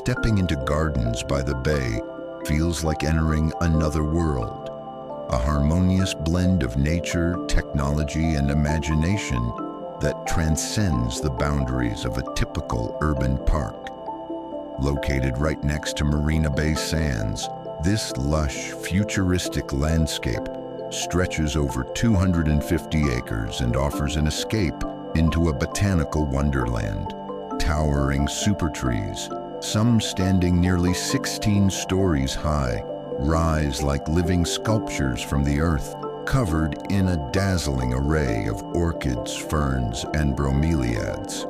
stepping into gardens by the bay feels like entering another world. A harmonious blend of nature, technology, and imagination that transcends the boundaries of a typical urban park. Located right next to Marina Bay Sands, this lush, futuristic landscape stretches over 250 acres and offers an escape into a botanical wonderland. Towering super trees, some standing nearly 16 stories high, rise like living sculptures from the earth, covered in a dazzling array of orchids, ferns, and bromeliads.